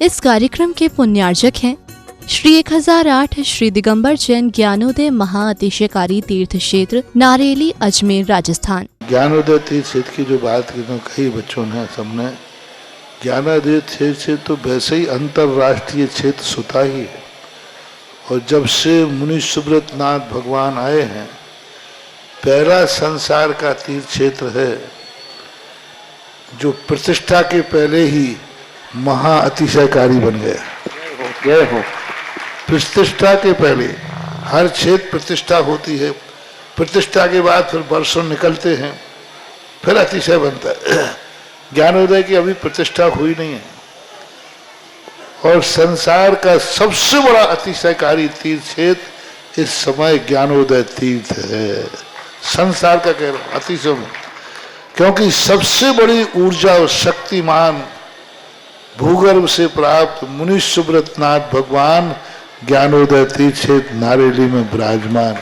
इस कार्यक्रम के पुण्यार्जक हैं श्री 1008 श्री दिगंबर जैन ज्ञानोदय महाअतिशयकारी तीर्थ क्षेत्र नारेली अजमेर राजस्थान। ज्ञानोदय तीर्थ क्षेत्र की जो बात की तो कई बच्चों ने सबने ज्ञानोदय तीर्थ क्षेत्र तो वैसे ही अंतर्राष्ट्रीय क्षेत्र सुता ही है। और जब से मुनि सुब्रत नाथ भगवान आए हैं, पहला संसार का तीर्थ क्षेत्र है जो प्रतिष्ठा के पहले ही महा अतिशयकारी बन गया। प्रतिष्ठा के पहले हर क्षेत्र प्रतिष्ठा होती है, प्रतिष्ठा के बाद फिर वर्षों निकलते हैं, फिर अतिशय बनता है। ज्ञानोदय की अभी प्रतिष्ठा हुई नहीं है। और संसार का सबसे बड़ा अतिशयकारी तीर्थ क्षेत्र इस समय ज्ञानोदय तीर्थ है। संसार का कह रहा हूं अतिशय में, क्योंकि सबसे बड़ी ऊर्जा और शक्तिमान भूगर्भ से प्राप्त मुनि सुब्रत नाथ भगवान ज्ञानोदय तीर्थ क्षेत्र नारेली में विराजमान।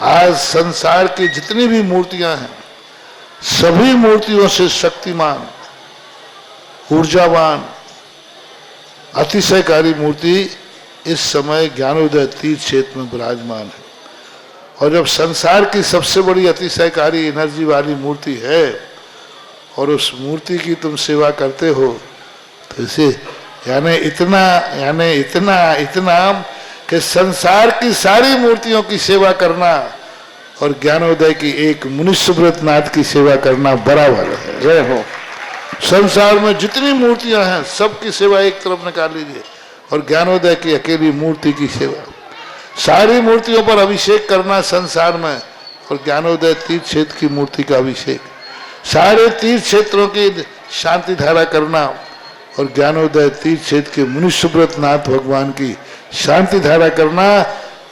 आज संसार की जितनी भी मूर्तियां हैं, सभी मूर्तियों से शक्तिमान, ऊर्जावान, अतिशयकारी मूर्ति इस समय ज्ञानोदय तीर्थ क्षेत्र में विराजमान है। और जब संसार की सबसे बड़ी अतिशयकारी एनर्जी वाली मूर्ति है और उस मूर्ति की तुम सेवा करते हो, तो इसे यानी इतना कि संसार की सारी मूर्तियों की सेवा करना और ज्ञानोदय की एक मुनि सुब्रत नाथ की सेवा करना बराबर है। जय हो। संसार में जितनी मूर्तियां हैं सबकी सेवा एक तरफ निकाल लीजिए और ज्ञानोदय की अकेली मूर्ति की सेवा। सारी मूर्तियों पर अभिषेक करना संसार में और ज्ञानोदय तीर्थ क्षेत्र की मूर्ति का अभिषेक, सारे तीर्थ क्षेत्रों की शांति धारा करना और ज्ञानोदय तीर्थ क्षेत्र के मुनि सुब्रत नाथ भगवान की शांति धारा करना,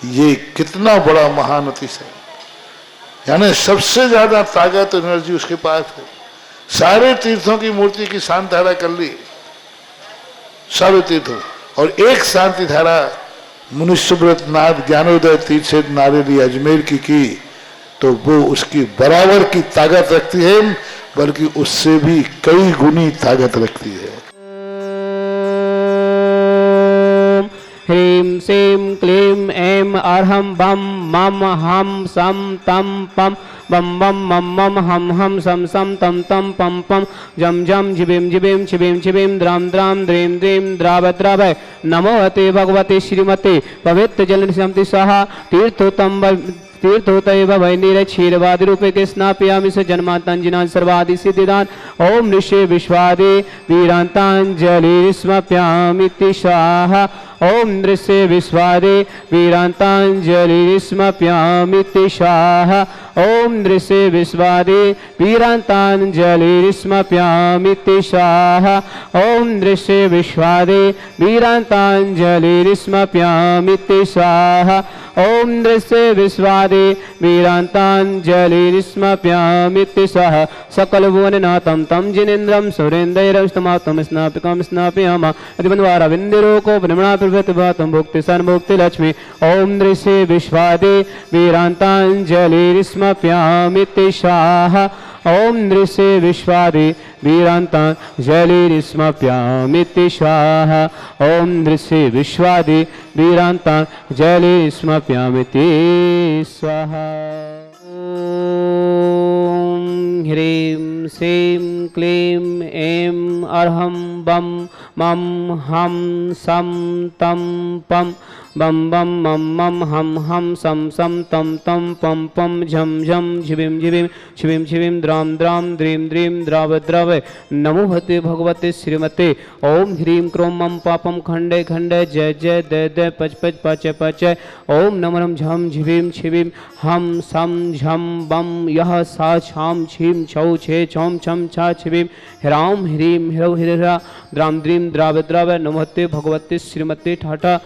ये कितना बड़ा महान अतिशय। यानी सबसे ज्यादा ताकत एनर्जी उसके पास है। सारे तीर्थों की मूर्ति की शांति धारा कर ली, सारे तीर्थों, और एक शांति धारा मुनि सुब्रत नाथ ज्ञानोदय तीर्थ क्षेत्र नारेली अजमेर की तो वो उसकी बराबर की ताकत रखती है, बल्कि उससे भी कई गुनी ताकत रखती है। ह्रीं श्रीं क्लीं ऐं अर्हं बम मम हम सम तम पम बम बम मम मम हम हम सम सम तम तम पम पम जम जम जिबिम जिबिम छिबिम छिबिम द्राम द्राम द्रीम द्रीम द्रावद्रावय नमोते भगवते श्रीमते पवित्र जल शांति स्वाहा तीर्थोतैव वैनिर क्षीरवादि रूपे के स्नापयामि स जन्मांतंजिनां सर्वादि सिद्धिदान ओम ऋषे विश्वादे वीरांतांजलि स्मप्यामि स्वाहा ओम ऋषे विश्वादे वीरांतांजलि स्मप्यामि स्वाहा ओम ऋषे विश्वादे वीरांतांजलि स्मप्यामि स्वाहा ओम ऋषे विश्वादे वीरांतांजलि स्मप्यामि स्वाहा ओम ऋषे विश्वादे वीरांतांजलि स्मप्यामि स्वाहा सकल भुवननाथं तं जिनेन्द्रं सुरेन्द्रैरस्तमातं स्नापिकं स्नापयामः अधिपन्वारा विन्दिरोको ब्रह्मणा प्रभृतिभातं भुक्ति सन्मुक्ति लक्ष्मी ओम ऋषे विश्वादे वीरांतांजलि स्मप्यामि स्वाहा ओम ऋषे विश्वादे वीरांतांजलि स्मप्यामि स्वाहा ओम ऋषे विश्वादे वीरांतांजलि स्मप्यामि स्वाहा। ओम ह्रीं श्रीं क्लीं ऐं अर्हं बम मम हम सम तम पम बम बम मम मम हम हम सम सम तम तम पम पम झम झम झिबिम झिबिम छिबिम छिबिम द्राम द्राम द्रीम द्रीम द्राव द्रावय नमोहते भगवते श्रीमते ओम ह्रीं क्रों मम पापम खंडे खंडे जय जय दय दय पच पच पचय पचय ओम नमरम झम झिबिम छिबिम हम सम झम बम यह सा छाम छीम छौ छे छौम छम छा छिबिम ह्राम ह्रीं ह्रौ हिरा द्राम द्रीम द्राव द्रावय नमोहते भगवते श्रीमते ठाठा।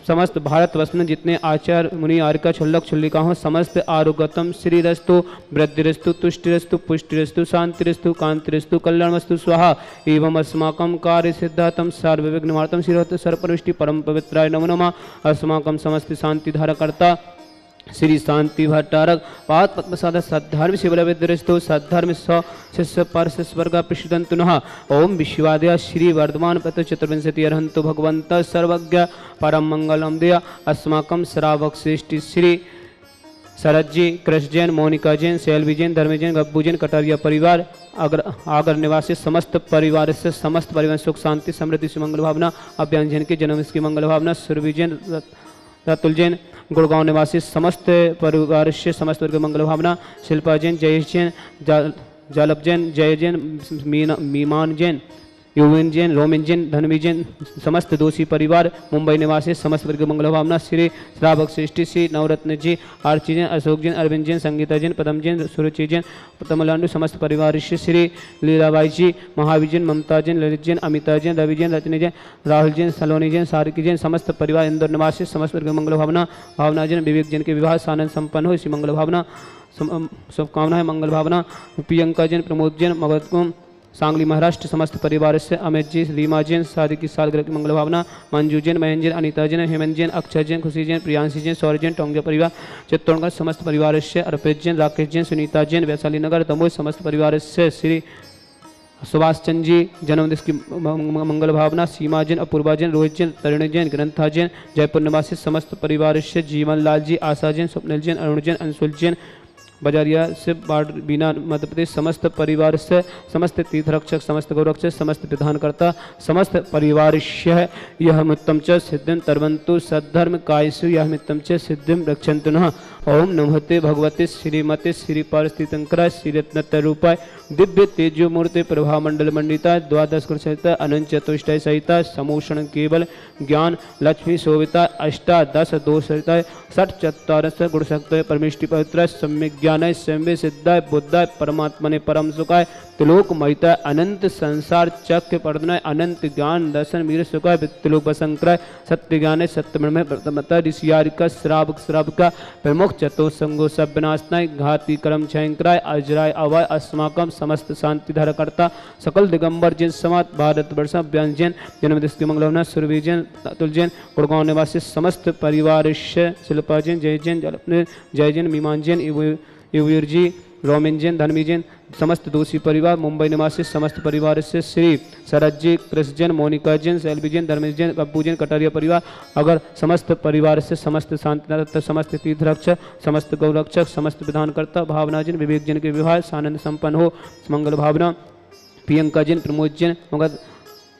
समस्त भारतवर्ष में जितने आचार्य मुनि आर्का छुल्लक छुल्लिका हो समस्त आरोग्यतम श्रीरस्तु वृद्धिरस्तु तुष्टिरस्तु पुष्टिरस्तु शांतिरस्तु कांतिरस्तु कल्याणमस्तु स्वाहा एवं अस्माकं कार्य सिद्धातम सर्वविघ्नमार्तम श्रीरस्तु सर्वपरिष्टि परम पवित्राय नमो नमः। अस्माकं समस्त शांति धारकर्ता श्री शांति भट्टारक पाद पद्मसाद सद्धर्म शिवलविद्रस्तो सद्धर्म सौ शिष्य परस स्वर्ग प्रसिदंतु नः ओम विश्वादय श्री वर्धमान पत चतुर्विंशति अरहंतु भगवंत सर्वज्ञ परम मंगलम दया अस्माकं श्रावक श्रेष्ठ श्री शरद जी, कृष्ण जैन, मोनिका जैन, शैलवी जैन, धर्मी जैन, गब्बू जैन, कटारिया परिवार, आगर निवासी समस्त परिवार से समस्त परिवार सुख शांति समृद्धि से मंगल भावना, अभियान जैन के जन्म की मंगल भावना, सुरभि जैन, रतुल जैन, गुड़गांव निवासी समस्त परिवार से समस्त वर्ग मंगल भावना, शिल्पा जैन, जयेश जैन, जालप जैन, जय जैन, मीमान जैन, युविन जैन, रोमिन जैन, धनवी जैन, समस्त दोषी परिवार, मुंबई निवासी समस्त वर्ग मंगल भावना, श्री श्रावक श्रेष्ठी श्री नवरत्न जी, आरती जैन, अशोक जैन, अरविंद जैन, संगीता जैन, पदम जैन, सुरुचि जैन, तमिलनाडु समस्त परिवार श्री लीलाबाई जी, महावीर जैन, ममता जैन, ललित जैन, अमिता जैन, रवि जैन, रजनी जैन, राहुल जैन, सलोनी जैन, सारिकी जैन, समस्त परिवार इंदौर निवासी समस्त वर्ग मंगल भावना, भावना जैन, विवेक जैन के विवाह सानंद संपन्न हो इसी मंगल भावना, शुभकामनाएं मंगल भावना, प्रियंका जैन, प्रमोद जैन, मगध सांगली महाराष्ट्र समस्त परिवार से अमित जी, रीमा जैन, शादी की सालगिरह की मंगल भावना, मंजू जैन, महेंद्र जैन, अनीता जैन, हेमंत जैन, अक्षय जैन, खुशी जैन, प्रियांशी जैन, सौर्य जैन, टोंगिया परिवार, चित्तौड़गढ़ समस्त परिवार से अर्पित जैन, राकेश जैन, सुनीता जैन, वैशाली नगर दमोह समस्त परिवार से श्री सुभाष चंद्र जी जन्मदिन की मंगल भावना, सीमा जैन, अपूर्वा जैन, रोहित जैन, तरुण जैन, ग्रंथा जैन, जयपुर निवासी समस्त परिवार से जीवन लाल जी, आशा जैन, स्वप्निल जैन, अरुण जैन, अंशुल जैन, बजारिया से बाढ़ बीना मध्य प्रदेश समस्त परिवार से समस्त तीर्थरक्षक समस्त गौरक्षक समस्त विधानकर्ता समस्त परिवार यह मित्तम च सिद्धिं तरवन्तु सद्धर्म कायसु यह मित्तम च सिद्धिं रक्षन्तु नः ओम नमस्ते भगवते श्रीमते श्री पारस्थितंकराय श्री रत्नतरूपाय दिव्य तेजो मूर्ति प्रभा मंडल मंडिता द्वादश सहिता अनंत चतुष्टय सहिता समूषण केवल ज्ञान लक्ष्मी शोभिता अष्टादश दोष सहिता षट चत्वारस गुण शक्तय परमेष्टि पवित्र सम्यक ज्ञानाय सम्य सिद्धाय बुद्धाय परमात्मने परम सुखाय त्रिलोक महिता अनंत संसार चक्र पर्दनाय अनंत ज्ञान दर्शन वीर सुखाय त्रिलोक वसंक्राय सत्य ज्ञान सत्यमय प्रथमता ऋषियारिका श्रावक श्राविका प्रमुख चतो संगो सब विनाशनाय घाती कर्म क्षयंकराय अजराय अवय अस्माकम समस्त शांति धारकर्ता सकल दिगंबर जैन समाज भारत वर्ष अभियान जैन जन्मदिन की मंगलवना सुरभि जैन अतुल जैन गुड़गांव निवासी समस्त परिवार शिल्पा जैन जय जैन जय जैन मीमान जैन युवीर जी रोमिन जैन धनवी जैन समस्त दोषी परिवार मुंबई निवासी समस्त परिवार से श्री शरद जी कृष्ण जैन मोनिका जैन शैलवी जैन धर्मेश जैन गब्बू जैन कटारिया परिवार अगर समस्त परिवार से समस्त शांति समस्त तीर्थरक्षक समस्त गौरक्षक समस्त विधानकर्ता भावना जैन विवेक जैन के विवाह सानंद संपन्न हो मंगल भावना प्रियंका जैन प्रमोद जैन मगध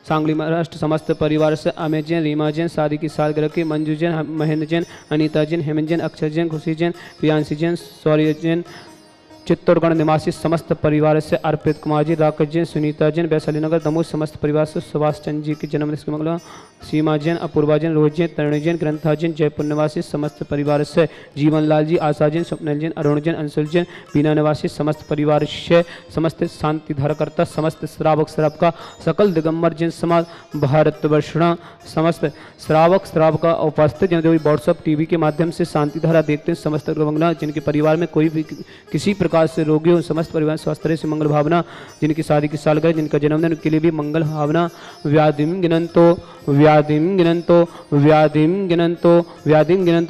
सांगली महाराष्ट्र समस्त परिवार से अमित जैन रीमा जैन शादी की सालगिरह की मंजू जैन महेंद्र जैन अनीता जैन हेमंत जैन अक्षय जैन खुशी जैन प्रियांशी जैन सौर्य जैन चित्तौड़गढ़ निवासी समस्त परिवार से अर्पित कुमार जी राकेश जैन सुनीता जैन वैशाली नगर दमोह समस्त परिवार से सुभाष चंद्र जी के जन्मदिन की मंगला सीमा जैन अपूर्वा जैन रोहित जैन तरुणी जैन ग्रंथा जैन जयपुर निवासी समस्त परिवार से जीवन लाल जी आशा जैन स्वप्निल जैन अरुण जैन अंशुल जैन बीना निवासी समस्त परिवार से समस्त शांति धारकर्ता समस्त श्रावक श्रावका सकल दिगंबर जैन समाज भारत वर्षणा समस्त श्रावक श्रावका उपस्थित जो व्हाट्सअप टीवी के माध्यम से शांति धारा देखते हैं समस्त मंगला जिनके परिवार में कोई भी किसी प्रकार से रोगी हो समस्त परिवार स्वास्थ्य से मंगल भावना जिनकी शादी की सालगिरह जिनका जन्मदिन के लिए भी मंगल भावना व्याधिम गिनंतो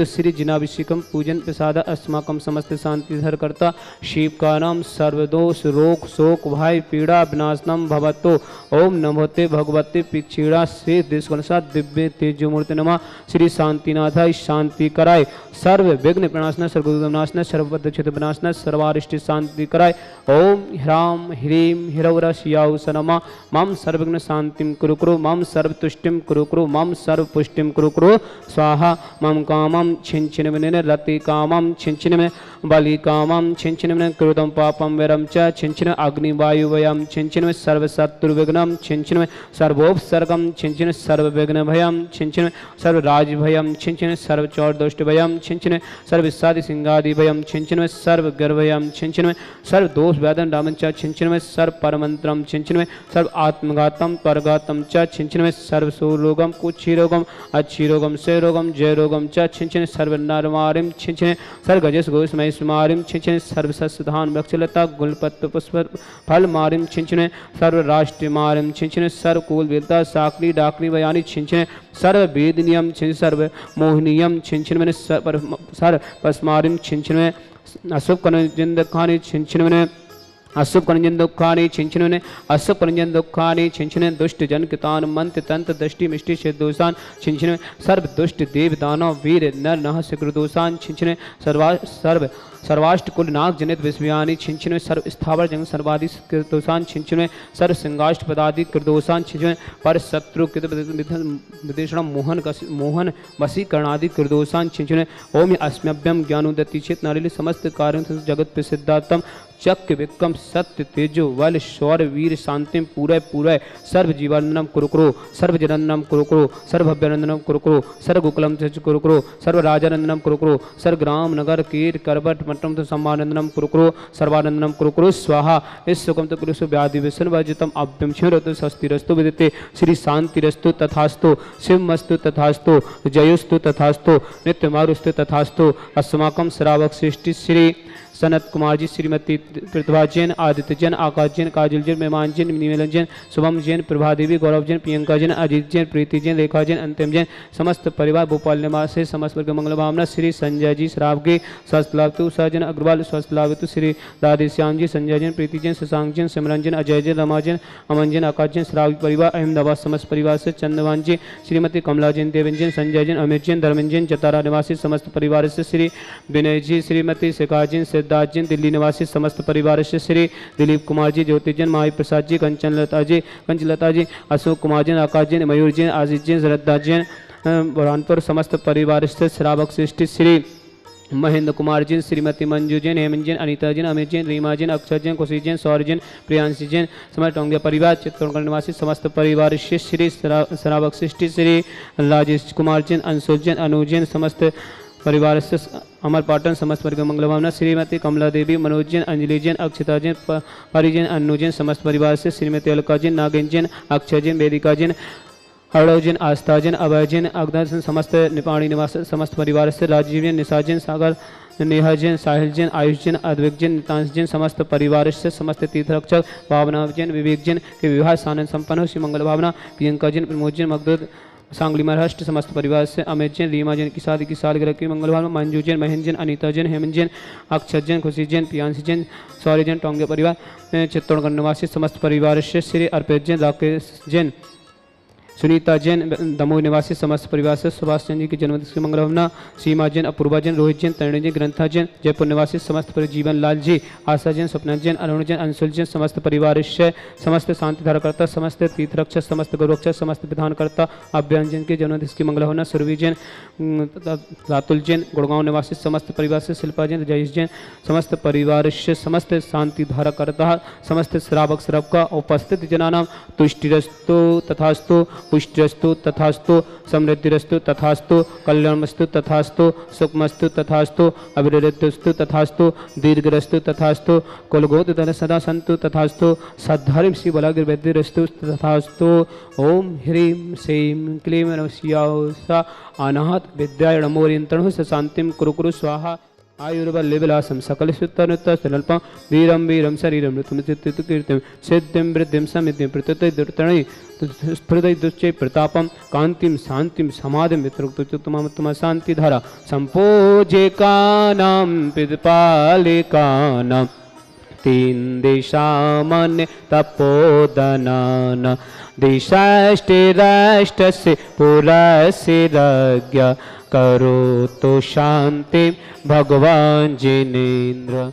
श्री जिनाभिषेकम पूजन प्रसाद अस्माकम समस्त शांति धरकर्ता शिव का नाम सर्वदोष रोग शोक भय पीड़ा विनाशनम भवतो ओम नमोते भगवते पिक्षीणा से देशगणसा दिव्य तेजोमूर्ति नमः श्री शांतिनाथाय शांति कराय सर्व विघ्न प्रणाशना सर्वनाशना सर्वबद्ध विनाशना सर्वारिष्ट शांति कराय ओम ह्राम ह्रीम हिरौरशियाउ सनमा मम सर्वघ्न शांतिम कुरु कुरु मम सर्वतुष्टिम कुरु कुरु मम सर्वपुष्टिम कुरु कुरु स्वाहा मम कामम छिंचिन में रति कामम छिंचिन में बलि कामम छिंचिन में कृतम पापम वैरम च छिंचिन अग्नि वायु वयम छिंचिन में सर्वशत्रु विघ्नम छिंचिन में सर्वोपसर्गम छिंचिन में सर्व विघ्न भयम छिंचिन में सर्व राज भयम छिंचिन में सर्व चौर दुष्ट भयम छिंचिन में सर्व साधि सिंगादि भयम छिंचिन में सर्व गर्भयम छिंचनवे, सर्व दोष व्याधन डामन च छिंचनवे, सर्व परमंत्रम छिंचनवे, सर्व आत्मघातम परघातम च छिंचनवे, सर्व सुरोगम कुक्षिरोगम अच्छिरोगम सेरोगम जयरोगम च छिंचने, सर्व नरमारिम छिंचने, सर्व गजस गोस महिष्मारिम छिंचने, सर्व सस्धान वृक्षलता गुलपत्र पुष्प फल मारिम छिंचने, सर्व राष्ट्र मारिम छिंचने, सर्व कुल वीरता साकली डाकनी बयानी छिंचने, सर्व वेद नियम छिंचने, सर्व मोहनियम छिंचने, सर्व पस्मारिम छिंचने, अशुभ कनजिंद खानी छिंचने, अशुभ कनजन दुखानि छिंचने, अशुभ कनजन दुखानि छिंचने, दुष्ट जन कितान मंत्र तंत्र दृष्टि मिष्टि सिद्धोषान छिंचने, सर्व दुष्ट देव दानव वीर नर नह सिकृदोषान छिंचने, सर्व सर्वाष्ट कुल नाग जनित विस्मयानि छिंचने, सर्व स्थावर जंग सर्वादि कृतोषान छिंचने, सर्व सिंगाष्ट पदादि कृतोषान छिंचने, पर शत्रु कृत विदेशण मोहन वशीकरणादि कृतोषान छिंचने, ओम अस्म्यभ्यम ज्ञानोदति चेत नारिल समस्त कार्य जगत प्रसिद्धात्म चक्र विक्रम सत्य तेजो वल शौर वीर शांतिम पूरे पूरे सर्व जीवानंदनम कुरुकुरु सर्व जननम कुरुकुरु सर्व भव्यानंदनम कुरुकुरु सर्व गोकुलम कुरुकुरु सर्व राजानंदनम कुरुकुरु सर्व ग्राम नगर कीर करबट मट्टम तो सम्मानंदनम कुरुकुरु सर्वानंदनम कुरुकुरु स्वाहा इस सुखम तो कुरुसु व्याधि विष्णु वर्जितम अभ्यम क्षीरतु स्वस्तिरस्तु विदिते श्री शांतिरस्तु तथास्तु शिवमस्तु तथास्तु जयोस्तु तथास्तु नित्यमारुस्तु तथास्तु अस्माकम श्रावक सृष्टि श्री सनत कुमार जी, श्रीमती प्रतिभा जैन, आदित्य जैन, आकाश जैन, काजल जैन, मेहमान जैन, निवेलन जैन, शुभम जैन, प्रभा देवी, गौरव जैन, प्रियंका जैन, अजीत जैन, प्रीति जैन, रेखा जैन, अंतिम जैन, समस्त परिवार भोपाल निवास से समस्त वर्ग मंगल भावना श्री संजय जी श्रावकी स्वस्थ लाभ उषा जैन अग्रवाल स्वस्थ लाभ श्री राधे श्याम जी, संजय जैन, प्रीति जैन, शशांक जैन, सिमरन जैन, अजय जैन, रमा जैन, अमन जैन, आकाश जैन, श्रावकी परिवार अहमदाबाद समस्त परिवार से चंदवान जी, श्रीमती कमला जैन, देवेन जैन, संजय जैन, अमित जैन, धर्मेंद्र जैन, जतारा निवासी समस्त परिवार से श्री विनय जी, श्रीमती शिखा जैन, सिद्धार्थ जैन, दिल्ली निवासी समस्त परिवार से श्री दिलीप कुमार जी, ज्योति जैन, माही प्रसाद जी, कंचनलता जी, अशोक कुमार जैन, आकाश जैन, मयूर जैन, आजीत जैन, श्रद्धा जैन, बुरहानपुर समस्त परिवार से श्रावक सृष्टि श्री महेंद्र कुमार जैन, श्रीमती मंजू जैन, हेमंत जैन, अनीता जैन, अमित जैन, रीमा जैन, अक्षर जैन, खुशी जैन, सौर जैन, प्रियांशी जैन, समस्त टोंगिया परिवार चित्तौड़गढ़ निवासी समस्त परिवार से श्री श्रावक सृष्टि श्री राजेश कुमार जैन, अंशुल जैन, अनु जैन, समस्त परिवार से अमर पाटन समस्त वर्ग मंगल भावना श्रीमती कमला देवी, मनोज जैन, अंजलि जैन, अक्षता जैन, परिजन अन्नू जैन, समस्त परिवार से श्रीमती अलका जैन, नागेंद्र जैन, अक्षय जैन, वेदिका जैन, हरड़व जैन, आस्था जैन, अभय जैन, अगदर समस्त निपाणी निवास समस्त परिवार से राजीव जैन, निशा जैन, सागर नेहा जैन, साहिल जैन, आयुष जैन, अद्वैत जैन, नितांश जैन, समस्त परिवार से समस्त तीर्थरक्षक भावना जैन, विवेक जैन के विवाह सानंद संपन्न हो श्री मंगल भावना प्रियंका जैन, प्रमोद जैन, मगदूद सांगली महाराष्ट्र समस्त परिवार से अमित जैन, रीमा जैन की शादी की सालगिरह की मंगल भावना मंजू जैन, महेंद्र जैन, अनीता जैन, हेमंत जैन, अक्षत जैन, खुशी जैन, प्रियांशी जैन, सौर्य जैन, टोंगे परिवार चित्तौड़गढ़ निवासी समस्त परिवार से श्री अर्पित जैन, राकेश जैन, सुनीता जैन, दमोह निवासी समस्त परिवार से सुभाष चंद्र जी की जन्मदिन की मंगल भावना सीमा जैन, अपूर्वा जैन, रोहित जैन, तरुणी जैन, ग्रंथा जैन, जयपुर निवासी समस्त परिवार जीवन लाल जी, आशा जैन, स्वप्ना जैन, अरुण जैन, अंशुल जैन, समस्त परिवार से समस्त शांति धारकर्ता समस्त तीर्थरक्षक समस्त गौरक्षक समस्त विधानकर्ता अभ्यान जैन के जन्मदिन की मंगल भावना सुरभि जैन, रातुल जैन, गुड़गांव निवासी समस्त परिवार से शिल्पा जैन, जयेश जैन, समस्त परिवार से समस्त शांति धारकर्ता समस्त श्रावक श्रावका उपस्थित जनानाम तुष्टिरस्तु तथास्तु पुष्टिरस्तु तथास्तु समृद्धिरस्तु तथास्तु कल्याणमस्तु तथास्तु सुखमस्तु तथास्तु अभिवृद्धिस्तु तथास्तु दीर्घरस्तु तथास्तु कुलगोत्र सदा सन्तु तथास्तु सद्धर्म श्री बलागिर्वैद्यरस्तु तथास्तु ओम ह्रीं श्रीं क्लीं नमः अनाहत विद्याय नमोरियंत्रणो शांतिम कुरुकुरु स्वाहा आयुर्बल्यविलासम सकल सुतनुत्तल्पम वीरम वीरम शरीरम कीर्तिम सिद्धिम वृद्धिम समितिम प्रत्यय स्फुरदय दुश्चय प्रतापम कांतिम शांतिम समाधिम वितरुक्तम शांति धारा संपोजे कानाम पिदपालिकानाम तीन दिशामन तपोदनान दिशाष्टिराष्टस्य पुरसिरज्ञ करो तो शांति भगवान जिनेन्द्र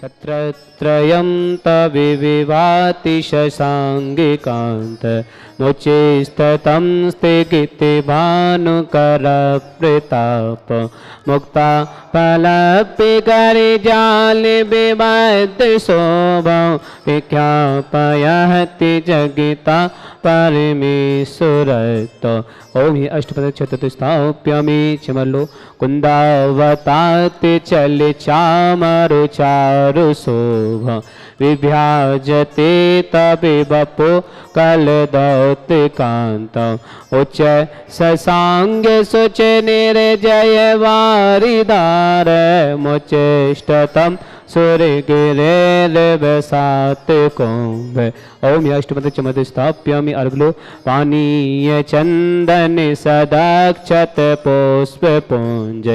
छत्र त्रयं तविविभाति शशाङ्गिकान्त मुचिस्ततं स्थिगिति भानुकरप्रताप मुक्ता फलपिकरि जाल विबद्ध शोभा विख्यापयति जगिता परमेश्वरतो। ओम ही अष्टपद चतुस्थाप्यमी चमलो कुंदावताति चल चामरु चारु शोभा विभ्याजते तबि बपो कलदौत कांत उच्च ससांग सुच निर्जय वारिदार मुचेष्टतम सूर्यगिरेर्वसात् कुंभ। ओम अष्टपद चमद स्थाप्यामि अर्घलो पानीय चंदन सदाक्षत पुष्प पुंज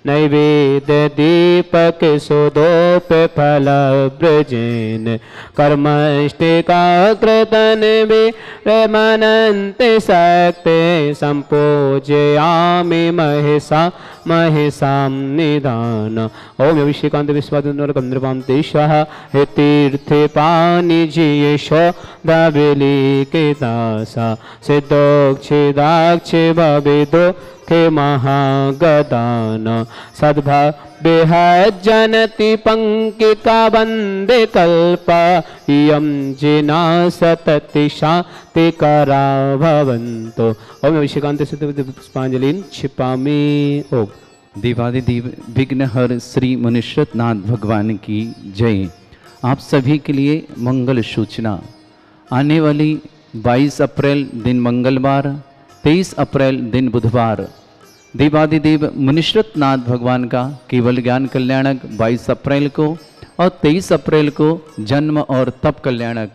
नैवेद्य दीपक सुदोप फल ब्रजेन कर्मष्टिका कृतन विरमनन्त शक्ति संपूजयामि महिषा महिषां निधान। ओम अभिषेकांत विश्वादुर्गंद्रपां तेषः हे तीर्थे पानिजीयेशो दाबिली के दासा सिद्धोक्षिदाक्ष भविदो के महागदान सद्भाव्यजनति पंकिका वंदे कल्पा इयं जिना सतति शांतिकरा भवन्तु। ओम अभिषेकांत पुष्पांजलिं क्षिपामि। ओम देवादिदेव विघ्नहर श्री मुनीश्वत नाथ भगवान की जय। आप सभी के लिए मंगल सूचना। आने वाली 22 अप्रैल दिन मंगलवार, 23 अप्रैल दिन बुधवार देवादिदेव मुनीश्वत नाथ भगवान का केवल ज्ञान कल्याणक 22 अप्रैल को और 23 अप्रैल को जन्म और तप कल्याणक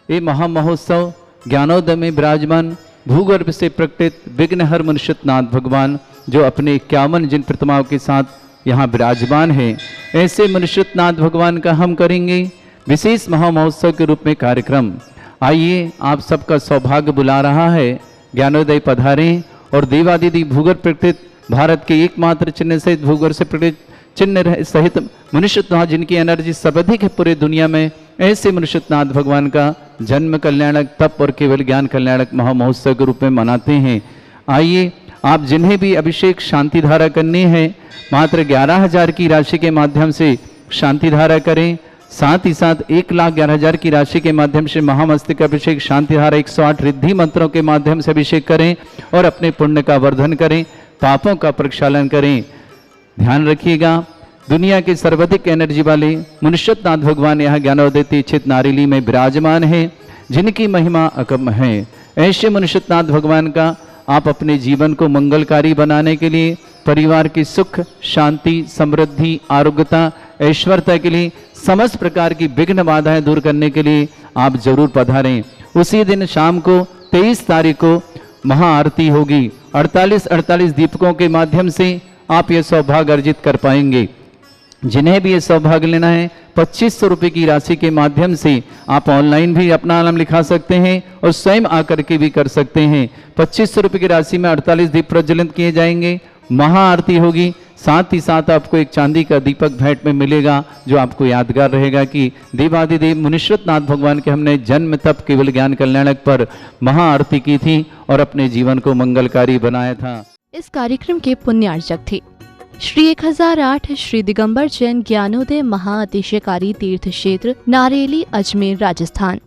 ये महामहोत्सव ज्ञानोदय में विराजमान भूगर्भ से प्रकटित विघ्नहर मुनीश्वत नाथ भगवान जो अपने 51 जिन प्रतिमाओं के साथ यहाँ विराजमान है, ऐसे मुनीश्वत नाथ भगवान का हम करेंगे विशेष महामहोत्सव के रूप में कार्यक्रम। आइए आप सबका सौभाग्य बुला रहा है, ज्ञानोदय पधारें और देवादिदेव भूगर्भ प्रकटित भारत के एकमात्र चिन्ह सहित भूगर्भ से प्रकटित चिन्ह सहित मुनीश्वत नाथ जिनकी एनर्जी सर्वाधिक है पूरे दुनिया में, ऐसे मुनीश्वत नाथ भगवान का जन्म कल्याणक तप और केवल ज्ञान कल्याणक महामहोत्सव के रूप में मनाते हैं। आइए आप जिन्हें भी अभिषेक शांति धारा करनी है मात्र 11,000 की राशि के माध्यम से शांति धारा करें। साथ ही साथ 1,11,000 की राशि के माध्यम से महामस्तक अभिषेक शांति धारा 108 रिद्धि मंत्रों के माध्यम से अभिषेक करें और अपने पुण्य का वर्धन करें, पापों का प्रक्षालन करें। ध्यान रखिएगा, दुनिया के सर्वाधिक एनर्जी वाले मुनीश्वत नाथ भगवान यहाँ ज्ञानोदय चित नारेली में विराजमान है, जिनकी महिमा अकम है। ऐसे मुनीश्वत नाथ भगवान का आप अपने जीवन को मंगलकारी बनाने के लिए, परिवार की सुख शांति समृद्धि आरोग्यता ऐश्वर्यता के लिए, समस्त प्रकार की विघ्न बाधाएं दूर करने के लिए आप जरूर पधारें। उसी दिन शाम को 23 तारीख को महाआरती होगी। 48 दीपकों के माध्यम से आप ये सौभाग्य अर्जित कर पाएंगे। जिन्हें भी ये सौभाग्य लेना है 2500 रुपये की राशि के माध्यम से आप ऑनलाइन भी अपना नाम लिखा सकते हैं और स्वयं आकर के भी कर सकते हैं। 2500 रुपये की राशि में 48 दीप प्रज्वलित किए जाएंगे, महाआरती होगी, साथ ही साथ आपको एक चांदी का दीपक भेंट में मिलेगा जो आपको यादगार रहेगा कि देवादिदेव मुनीश्वत नाथ भगवान के हमने जन्म तप केवल ज्ञान कल्याणक पर महाआरती की थी और अपने जीवन को मंगलकारी बनाया था। इस कार्यक्रम के पुण्यार्चक थे श्री 1008 श्री दिगंबर जैन ज्ञानोदय महाअतिशयकारी तीर्थ क्षेत्र नारेली अजमेर राजस्थान।